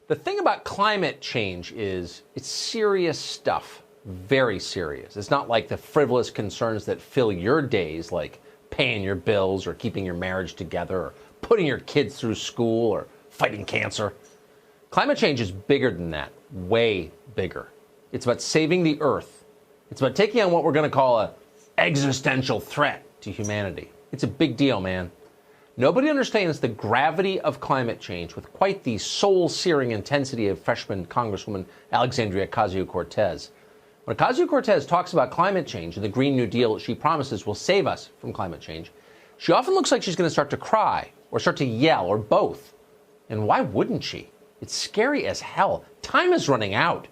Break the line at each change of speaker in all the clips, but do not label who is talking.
The thing about climate change is it's serious stuff, very serious. It's not like the frivolous concerns that fill your days, like paying your bills or keeping your marriage together or putting your kids through school or fighting cancer. Climate change is bigger than that, way bigger. It's about saving the Earth. It's about taking on what we're going to call an existential threat to humanity. It's a big deal, man. Nobody understands the gravity of climate change with quite the soul-searing intensity of freshman Congresswoman Alexandria Ocasio-Cortez. When Ocasio-Cortez talks about climate change and the Green New Deal she promises will save us from climate change, she often looks like she's going to start to cry or start to yell or both. And why wouldn't she? It's scary as hell. Time is running out.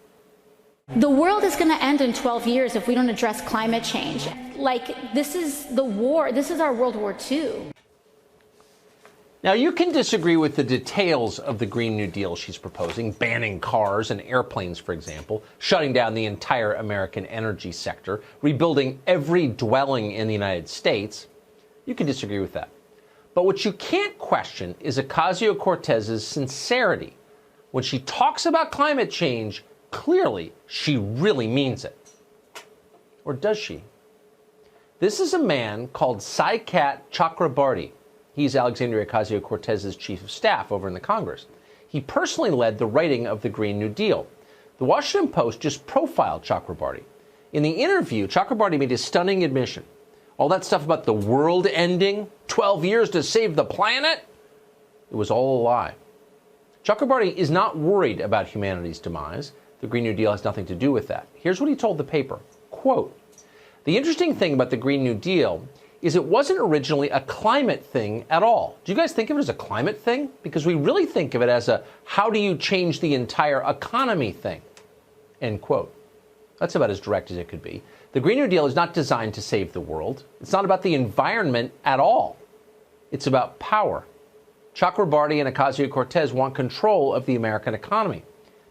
The world is going to end in 12 years if we don't address climate change. Like, this is the war. This is our World War II.
Now, you can disagree with the details of the Green New Deal she's proposing, banning cars and airplanes, for example, shutting down the entire American energy sector, rebuilding every dwelling in the United States. You can disagree with that. But what you can't question is Ocasio-Cortez's sincerity. When she talks about climate change, clearly she really means it. Or does she? This is a man called Saikat Chakrabarti. He's Alexandria Ocasio-Cortez's chief of staff over in the Congress. He personally led the writing of the Green New Deal. The Washington Post just profiled Chakrabarti. In the interview, Chakrabarti made a stunning admission. All that stuff about the world ending, 12 years to save the planet, it was all a lie. Chakrabarti is not worried about humanity's demise. The Green New Deal has nothing to do with that. Here's what he told the paper. Quote, "The interesting thing about the Green New Deal is it wasn't originally a climate thing at all." Do you guys think of it as a climate thing? Because we really think of it as a how do you change the entire economy thing. End quote. That's about as direct as it could be. The Green New Deal is not designed to save the world. It's not about the environment at all. It's about power. Chakrabarti and Ocasio-Cortez want control of the American economy.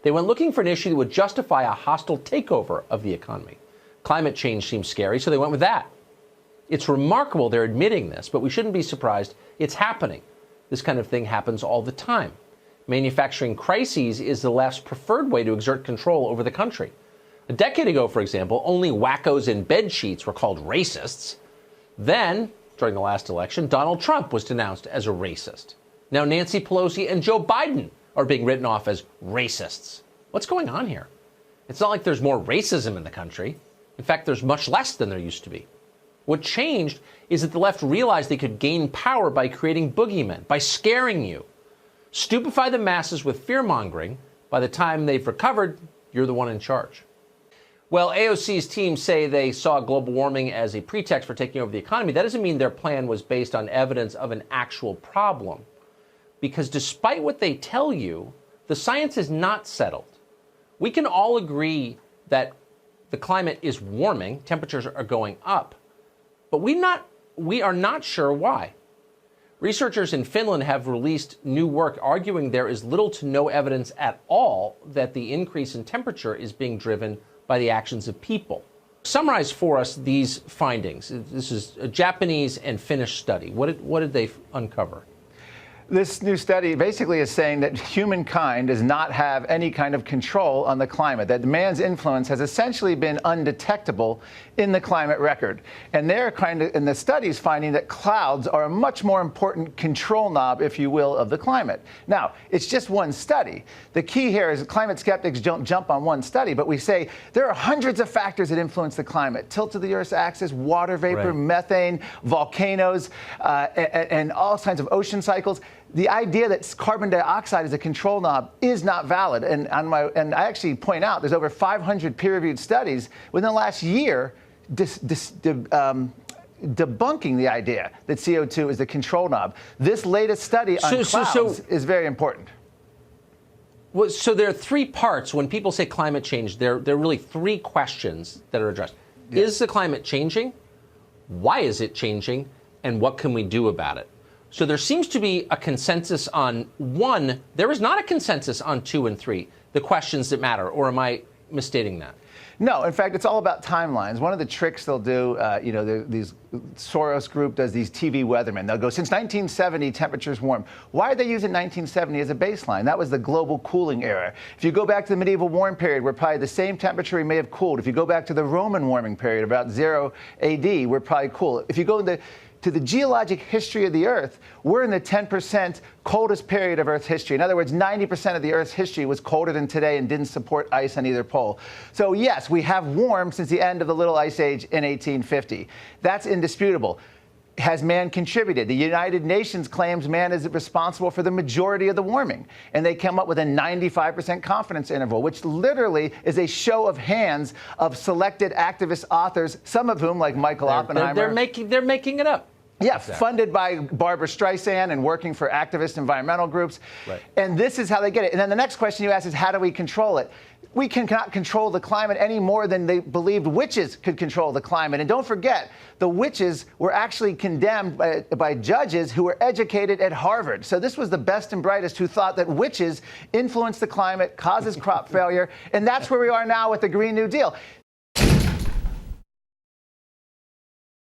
They went looking for an issue that would justify a hostile takeover of the economy. Climate change seems scary, so they went with that. It's remarkable they're admitting this, but we shouldn't be surprised it's happening. This kind of thing happens all the time. Manufacturing crises is the left's preferred way to exert control over the country. A decade ago, for example, only wackos in bed sheets were called racists. Then, during the last election, Donald Trump was denounced as a racist. Now Nancy Pelosi and Joe Biden are being written off as racists. What's going on here? It's not like there's more racism in the country. In fact, there's much less than there used to be. What changed is that the left realized they could gain power by creating boogeymen, by scaring you. Stupefy the masses with fear-mongering. By the time they've recovered, you're the one in charge. Well, AOC's team say they saw global warming as a pretext for taking over the economy. That doesn't mean their plan was based on evidence of an actual problem. Because despite what they tell you, the science is not settled. We can all agree that the climate is warming, temperatures are going up, but we are not sure why. Researchers in Finland have released new work arguing there is little to no evidence at all that the increase in temperature is being driven by the actions of people. Summarize for us these findings. This is a Japanese and Finnish study. What did they uncover?
This new study basically is saying that humankind does not have any kind of control on the climate, that man's influence has essentially been undetectable in the climate record. And they're in the study's finding that clouds are a much more important control knob, if you will, of the climate. Now, it's just one study. The key here is climate skeptics don't jump on one study, but we say there are hundreds of factors that influence the climate. Tilt of the Earth's axis, water vapor, methane, volcanoes, and all kinds of ocean cycles. The idea that carbon dioxide is a control knob is not valid. And I actually point out there's over 500 peer-reviewed studies within the last year debunking the idea that CO2 is the control knob. This latest study on clouds is very important.
Well, so there are three parts. When people say climate change, there are really three questions that are addressed. Yes. Is the climate changing? Why is it changing? And what can we do about it? So there seems to be a consensus on one. There is not a consensus on 2 and 3, the questions that matter. Or am I misstating that?
No, in fact, it's all about timelines. One of the tricks they'll do, these Soros group does these TV weathermen. They'll go, since 1970, temperatures warm. Why are they using 1970 as a baseline? That was the global cooling era. If you go back to the medieval warm period, where probably the same temperature we may have cooled. If you go back to the Roman warming period, about 0 AD, we're probably cool. If you go to the geologic history of the Earth, we're in the 10% coldest period of Earth's history. In other words, 90% of the Earth's history was colder than today and didn't support ice on either pole. So yes, we have warmed since the end of the Little Ice Age in 1850. That's indisputable. Has man contributed? The United Nations claims man is responsible for the majority of the warming. And they come up with a 95% confidence interval, which literally is a show of hands of selected activist authors, some of whom, like Michael Oppenheimer.
They're making it up.
Yeah, exactly. Funded by Barbara Streisand and working for activist environmental groups.
Right.
And this is how they get it. And then the next question you ask is, how do we control it? We cannot control the climate any more than they believed witches could control the climate. And don't forget, the witches were actually condemned by judges who were educated at Harvard. So this was the best and brightest who thought that witches influence the climate, causes crop failure. And that's where we are now with the Green New Deal.